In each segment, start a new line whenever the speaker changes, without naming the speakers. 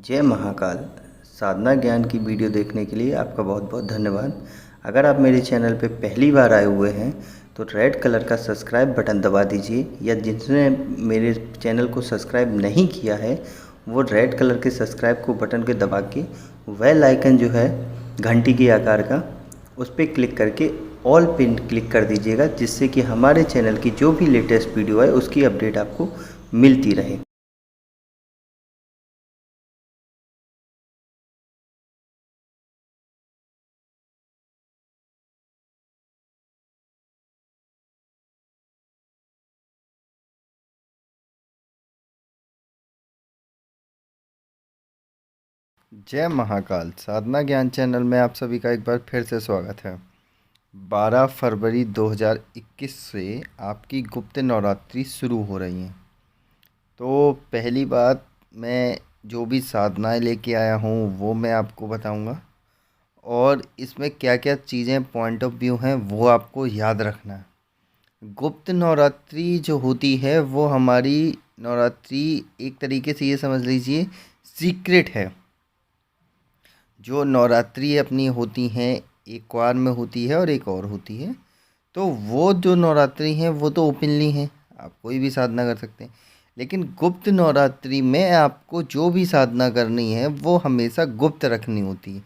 जय महाकाल। साधना ज्ञान की वीडियो देखने के लिए आपका बहुत बहुत धन्यवाद। अगर आप मेरे चैनल पे पहली बार आए हुए हैं तो रेड कलर का सब्सक्राइब बटन दबा दीजिए, या जिसने मेरे चैनल को सब्सक्राइब नहीं किया है वो रेड कलर के सब्सक्राइब को बटन के दबा के बेल आइकन जो है घंटी के आकार का, उस पर क्लिक करके ऑल पिन क्लिक कर दीजिएगा, जिससे कि हमारे चैनल की जो भी लेटेस्ट वीडियो है उसकी अपडेट आपको मिलती रहे।
जय महाकाल। साधना ज्ञान चैनल में आप सभी का एक बार फिर से स्वागत है। 12 फरवरी 2021 से आपकी गुप्त नवरात्रि शुरू हो रही हैं। तो पहली बात, मैं जो भी साधनाएं लेके आया हूँ वो मैं आपको बताऊँगा, और इसमें क्या क्या चीज़ें पॉइंट ऑफ व्यू हैं वो आपको याद रखना है। गुप्त नवरात्रि जो होती है वो हमारी नवरात्रि एक तरीके से ये समझ लीजिए सीक्रेट है। जो नवरात्रि अपनी होती हैं, एक क्वार में होती है और एक और होती है। तो वो जो नवरात्रि हैं वो तो ओपनली हैं, आप कोई भी साधना कर सकते हैं। लेकिन गुप्त नवरात्रि में आपको जो भी साधना करनी है वो हमेशा गुप्त रखनी होती है।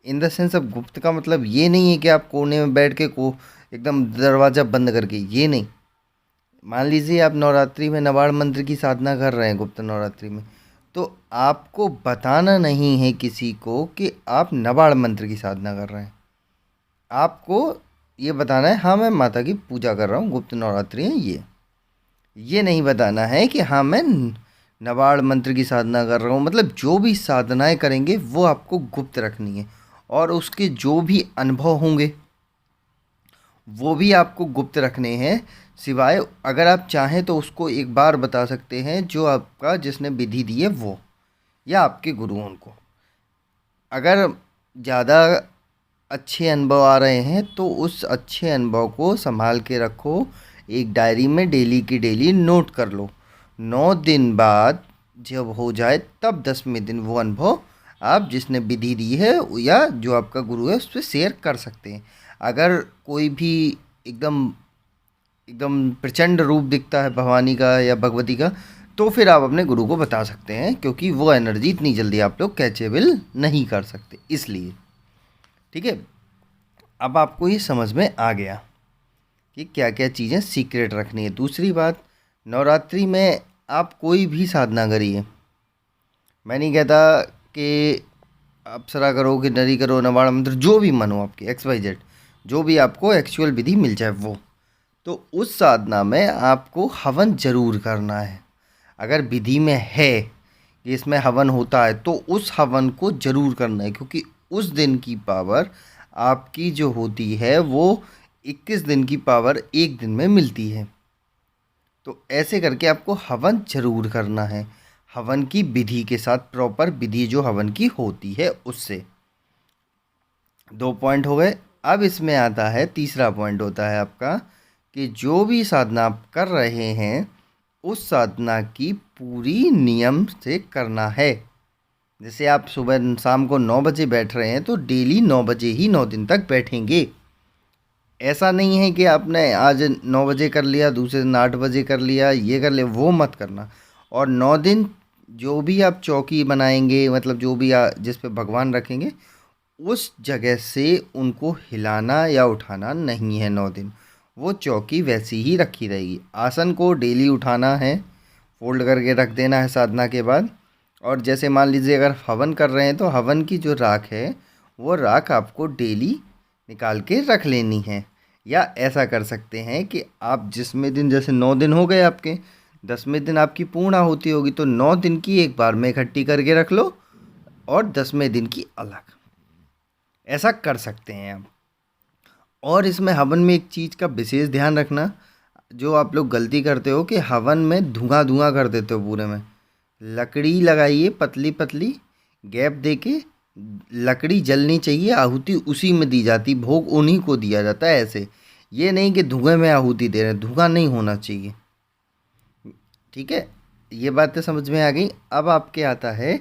इन द सेंस, अब गुप्त का मतलब ये नहीं है कि आप कोने में बैठ के को एकदम दरवाज़ा बंद करके, ये नहीं। मान लीजिए आप नवरात्रि में नवाड़ मंत्र की साधना कर रहे हैं गुप्त नवरात्रि में, तो आपको बताना नहीं है किसी को कि आप नवाड़ मंत्र की साधना कर रहे हैं। आपको ये बताना है, हाँ मैं माता की पूजा कर रहा हूँ, गुप्त नवरात्रि है ये नहीं बताना है कि हाँ मैं नवाड़ मंत्र की साधना कर रहा हूँ। मतलब जो भी साधनाएं करेंगे वो आपको गुप्त रखनी है, और उसके जो भी अनुभव होंगे वो भी आपको गुप्त रखने हैं। सिवाय, अगर आप चाहें तो उसको एक बार बता सकते हैं जो आपका जिसने विधि दी है वो, या आपके गुरु उनको। अगर ज़्यादा अच्छे अनुभव आ रहे हैं तो उस अच्छे अनुभव को संभाल के रखो, एक डायरी में डेली की डेली नोट कर लो। 9 दिन बाद जब हो जाए तब 10वें दिन वो अनुभव आप जिसने विधि दी है या जो आपका गुरु है उस पर शेयर कर सकते हैं। अगर कोई भी एकदम एकदम प्रचंड रूप दिखता है भवानी का या भगवती का, तो फिर आप अपने गुरु को बता सकते हैं, क्योंकि वो एनर्जी इतनी जल्दी आप लोग कैचेबल नहीं कर सकते, इसलिए। ठीक है, अब आपको ये समझ में आ गया कि क्या क्या चीज़ें सीक्रेट रखनी है। दूसरी बात, नवरात्रि में आप कोई भी साधना करिए। मैं नहीं कहता कि अप्सरा करो कि नरी करो, नवाड़ा मंत्र, जो भी मन हो आपकी, XYZ, जो भी आपको एक्चुअल विधि मिल जाए वो। तो उस साधना में आपको हवन जरूर करना है। अगर विधि में है कि इसमें हवन होता है तो उस हवन को जरूर करना है, क्योंकि उस दिन की पावर आपकी जो होती है वो 21 दिन की पावर एक दिन में मिलती है। तो ऐसे करके आपको हवन जरूर करना है, हवन की विधि के साथ, प्रॉपर विधि जो हवन की होती है उससे। 2 पॉइंट हो गए। अब इसमें आता है तीसरा पॉइंट, होता है आपका कि जो भी साधना आप कर रहे हैं उस साधना की पूरी नियम से करना है। जैसे आप सुबह शाम को 9 बजे बैठ रहे हैं तो डेली 9 बजे ही 9 दिन तक बैठेंगे। ऐसा नहीं है कि आपने आज 9 बजे कर लिया, दूसरे दिन 8 बजे कर लिया, ये कर लिया, वो मत करना। और 9 दिन जो भी आप चौकी बनाएंगे, मतलब जो भी जिस पे भगवान रखेंगे, उस जगह से उनको हिलाना या उठाना नहीं है। 9 दिन वो चौकी वैसी ही रखी रहेगी। आसन को डेली उठाना है, फोल्ड करके रख देना है साधना के बाद। और जैसे मान लीजिए अगर हवन कर रहे हैं तो हवन की जो राख है वो राख आपको डेली निकाल के रख लेनी है। या ऐसा कर सकते हैं कि आप जिसमें दिन, जैसे 9 दिन हो गए आपके, 10वें दिन आपकी पूर्णा होती होगी तो 9 दिन की एक बार में इकट्ठी करके रख लो और 10वें दिन की अलग, ऐसा कर सकते हैं आप। और इसमें हवन में एक चीज़ का विशेष ध्यान रखना, जो आप लोग गलती करते हो कि हवन में धुआं धुआं कर देते हो पूरे में। लकड़ी लगाइए पतली पतली, गैप दे के, लकड़ी जलनी चाहिए, आहुति उसी में दी जाती, भोग उन्हीं को दिया जाता है। ऐसे ये नहीं कि धुएं में आहुति दे रहे हैं, धुआं नहीं होना चाहिए। ठीक है, ये बातें समझ में आ गई। अब आपके आता है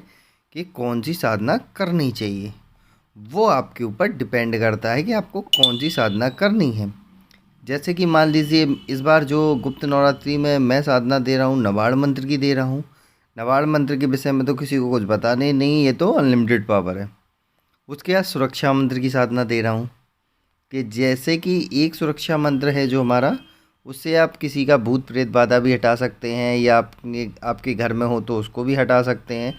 कि कौन सी साधना करनी चाहिए। वो आपके ऊपर डिपेंड करता है कि आपको कौन सी साधना करनी है। जैसे कि मान लीजिए इस बार जो गुप्त नवरात्रि में मैं साधना दे रहा हूँ, नवाड़ मंत्र की दे रहा हूँ। नवाड़ मंत्र के विषय में तो किसी को कुछ बताने नहीं, ये तो अनलिमिटेड पावर है। उसके बाद सुरक्षा मंत्र की साधना दे रहा हूँ कि जैसे कि एक सुरक्षा मंत्र है जो हमारा, उससे आप किसी का भूत प्रेत बाधा भी हटा सकते हैं, या आपके घर में हो तो उसको भी हटा सकते हैं,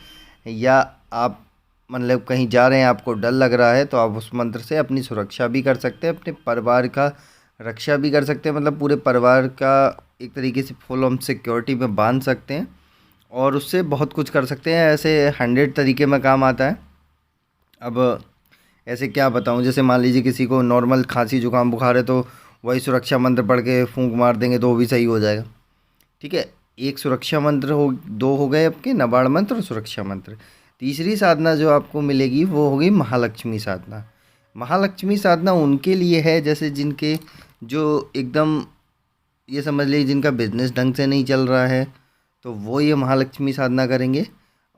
या आप मतलब कहीं जा रहे हैं आपको डर लग रहा है तो आप उस मंत्र से अपनी सुरक्षा भी कर सकते हैं, अपने परिवार का रक्षा भी कर सकते हैं, मतलब पूरे परिवार का एक तरीके से फुल ऑन सिक्योरिटी में बांध सकते हैं और उससे बहुत कुछ कर सकते हैं। ऐसे 100 तरीके में काम आता है। अब ऐसे क्या बताऊं, जैसे मान लीजिए किसी को नॉर्मल खांसी जुकाम बुखार है तो वही सुरक्षा मंत्र पढ़ के फूंक मार देंगे तो वो भी सही हो जाएगा। ठीक है, एक सुरक्षा मंत्र हो, दो हो गए आपके नवाड़ मंत्र और सुरक्षा मंत्र। तीसरी साधना जो आपको मिलेगी वो होगी महालक्ष्मी साधना। महालक्ष्मी साधना उनके लिए है जैसे जिनके जो एकदम ये समझ लीजिए जिनका बिजनेस ढंग से नहीं चल रहा है तो वो ये महालक्ष्मी साधना करेंगे,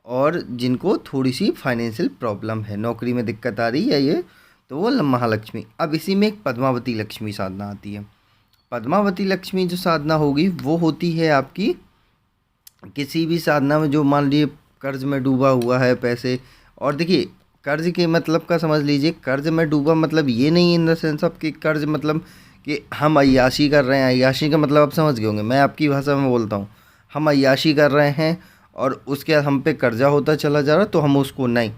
और जिनको थोड़ी सी फाइनेंशियल प्रॉब्लम है, नौकरी में दिक्कत आ रही है ये, तो वो महालक्ष्मी। अब इसी में एक पद्मावती लक्ष्मी साधना आती है। पद्मावती लक्ष्मी जो साधना होगी वो होती है आपकी किसी भी साधना में जो मान लीजिए कर्ज में डूबा हुआ है पैसे। और देखिए कर्ज के मतलब का समझ लीजिए, कर्ज में डूबा मतलब ये नहीं इन द सेंस ऑफ कि कर्ज मतलब कि हम अय्याशी कर रहे हैं। अय्याशी का मतलब आप समझ गए होंगे, मैं आपकी भाषा में बोलता हूँ। हम अय्याशी कर रहे हैं और उसके बाद हम पे कर्जा होता चला जा रहा तो हम उसको नहीं,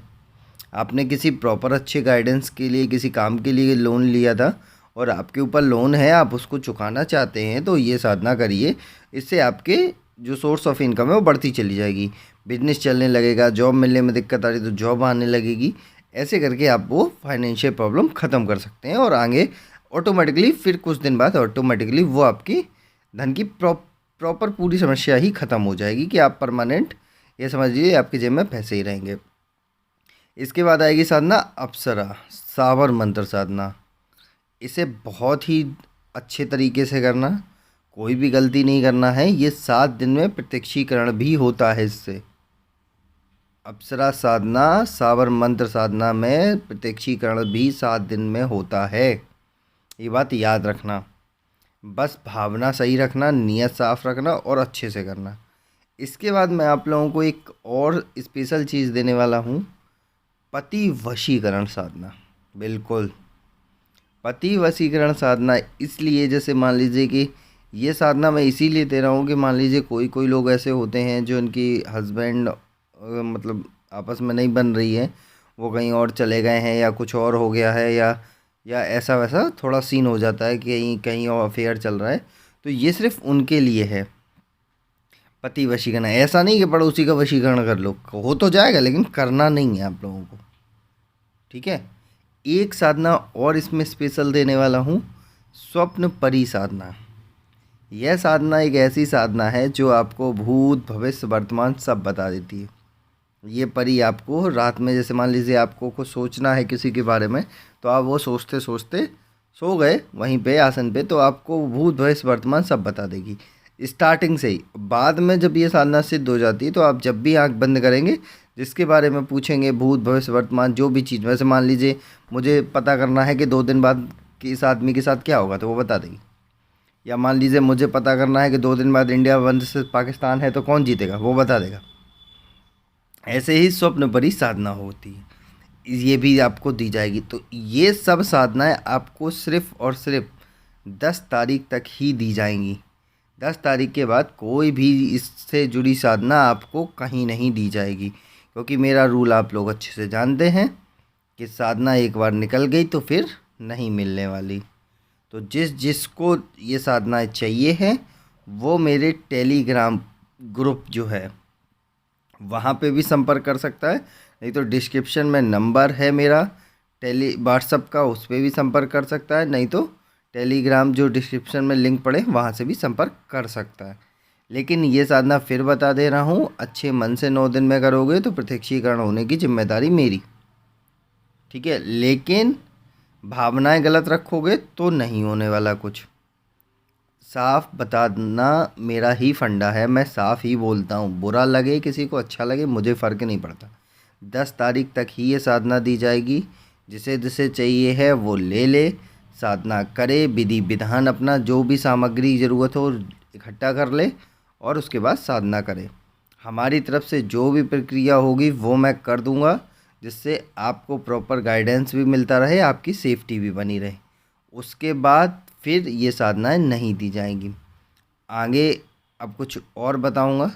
आपने किसी प्रॉपर अच्छे गाइडेंस के लिए किसी काम के लिए लोन लिया था और आपके ऊपर लोन है, आप उसको चुकाना चाहते हैं तो ये साधना करिए। इससे आपके जो सोर्स ऑफ इनकम है वो बढ़ती चली जाएगी, बिजनेस चलने लगेगा, जॉब मिलने में दिक्कत आ रही तो जॉब आने लगेगी। ऐसे करके आप वो फाइनेंशियल प्रॉब्लम ख़त्म कर सकते हैं और आगे ऑटोमेटिकली फिर कुछ दिन बाद ऑटोमेटिकली वो आपकी धन की प्रॉपर पूरी समस्या ही ख़त्म हो जाएगी कि आप परमानेंट ये समझ लीजिए आपकी जेब में पैसे ही रहेंगे। इसके बाद आएगी साधना अप्सरा सावर मंत्र साधना। इसे बहुत ही अच्छे तरीके से करना, कोई भी गलती नहीं करना है। ये 7 दिन में प्रत्यक्षीकरण भी होता है इससे। अप्सरा साधना सावर मंत्र साधना में प्रत्यक्षीकरण भी 7 दिन में होता है, ये बात याद रखना। बस भावना सही रखना, नियत साफ रखना और अच्छे से करना। इसके बाद मैं आप लोगों को एक और स्पेशल चीज़ देने वाला हूँ, पति वशीकरण साधना। बिल्कुल पति वशीकरण साधना इसलिए, जैसे मान लीजिए कि ये साधना मैं इसीलिए दे रहा हूँ कि मान लीजिए कोई कोई लोग ऐसे होते हैं जो उनकी हस्बैंड मतलब आपस में नहीं बन रही है, वो कहीं और चले गए हैं या कुछ और हो गया है, या ऐसा वैसा थोड़ा सीन हो जाता है कि कहीं कहीं और अफेयर चल रहा है, तो ये सिर्फ उनके लिए है पति वशीकरण। ऐसा नहीं कि पड़ोसी का वशीकरण कर लो, हो तो जाएगा लेकिन करना नहीं है आप लोगों को। ठीक है, एक साधना और इसमें स्पेशल देने वाला हूँ, स्वप्न परी साधना। यह साधना एक ऐसी साधना है जो आपको भूत भविष्य वर्तमान सब बता देती है। ये परी आपको रात में, जैसे मान लीजिए आपको कुछ सोचना है किसी के बारे में, तो आप वो सोचते सोचते सो गए वहीं पे आसन पे, तो आपको भूत भविष्य वर्तमान सब बता देगी स्टार्टिंग से ही। बाद में जब ये साधना सिद्ध हो जाती है तो आप जब भी आंख बंद करेंगे, जिसके बारे में पूछेंगे भूत भविष्य वर्तमान जो भी चीज़, वैसे मान लीजिए मुझे पता करना है कि 2 दिन बाद कि इस आदमी के साथ क्या होगा तो वो बता देगी, या मान लीजिए मुझे पता करना है कि 2 दिन बाद इंडिया वर्सेस पाकिस्तान है तो कौन जीतेगा वो बता देगा। ऐसे ही स्वप्न परी साधना होती है, ये भी आपको दी जाएगी। तो ये सब साधनाएं आपको सिर्फ और सिर्फ 10 तारीख तक ही दी जाएंगी। 10 तारीख के बाद कोई भी इससे जुड़ी साधना आपको कहीं नहीं दी जाएगी, क्योंकि मेरा रूल आप लोग अच्छे से जानते हैं कि साधना एक बार निकल गई तो फिर नहीं मिलने वाली। तो जिसको ये साधनाएं चाहिए हैं वो मेरे टेलीग्राम ग्रुप जो है वहाँ पे भी संपर्क कर सकता है, नहीं तो डिस्क्रिप्शन में नंबर है मेरा व्हाट्सअप का, उस पर भी संपर्क कर सकता है, नहीं तो टेलीग्राम जो डिस्क्रिप्शन में लिंक पड़े वहाँ से भी संपर्क कर सकता है। लेकिन ये साधना फिर बता दे रहा हूँ, अच्छे मन से 9 दिन में करोगे तो प्रत्यक्षीकरण होने की जिम्मेदारी मेरी। ठीक है, लेकिन भावनाएं गलत रखोगे तो नहीं होने वाला कुछ। साफ बताना मेरा ही फंडा है, मैं साफ ही बोलता हूँ, बुरा लगे किसी को अच्छा लगे मुझे फ़र्क नहीं पड़ता। 10 तारीख तक ही ये साधना दी जाएगी। जिसे जिसे चाहिए है वो ले ले, साधना करे, विधि विधान अपना जो भी सामग्री ज़रूरत हो इकट्ठा कर ले और उसके बाद साधना करे। हमारी तरफ से जो भी प्रक्रिया होगी वो मैं कर दूंगा, जिससे आपको प्रॉपर गाइडेंस भी मिलता रहे, आपकी सेफ्टी भी बनी रहे। उसके बाद फिर ये साधनाएं नहीं दी जाएंगी। आगे अब कुछ और बताऊंगा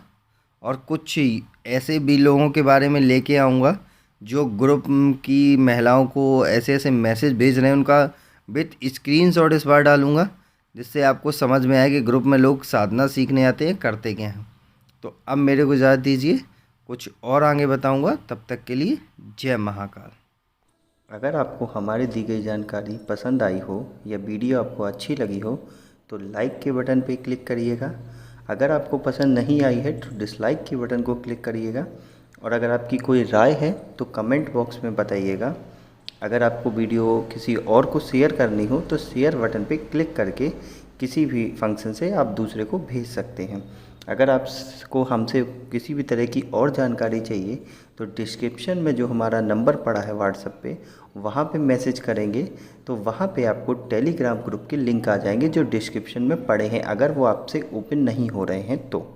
और कुछ ऐसे भी लोगों के बारे में लेके आऊँगा जो ग्रुप की महिलाओं को ऐसे ऐसे मैसेज भेज रहे हैं, उनका विथ स्क्रीनशॉट इस बार डालूंगा, जिससे आपको समझ में आए कि ग्रुप में लोग साधना सीखने आते हैं, करते क्या हैं। तो अब मेरे को इजाज़त दीजिए, कुछ और आगे बताऊंगा। तब तक के लिए जय महाकाल।
अगर आपको हमारी दी गई जानकारी पसंद आई हो या वीडियो आपको अच्छी लगी हो तो लाइक के बटन पर क्लिक करिएगा। अगर आपको पसंद नहीं आई है तो डिसलाइक के बटन को क्लिक करिएगा। और अगर आपकी कोई राय है तो कमेंट बॉक्स में बताइएगा। अगर आपको वीडियो किसी और को शेयर करनी हो तो शेयर बटन पे क्लिक करके किसी भी फंक्शन से आप दूसरे को भेज सकते हैं। अगर आपको हमसे किसी भी तरह की और जानकारी चाहिए तो डिस्क्रिप्शन में जो हमारा नंबर पड़ा है व्हाट्सएप पे, वहाँ पे मैसेज करेंगे तो वहाँ पे आपको टेलीग्राम ग्रुप के लिंक आ जाएंगे जो डिस्क्रिप्शन में पड़े हैं, अगर वो आपसे ओपन नहीं हो रहे हैं तो।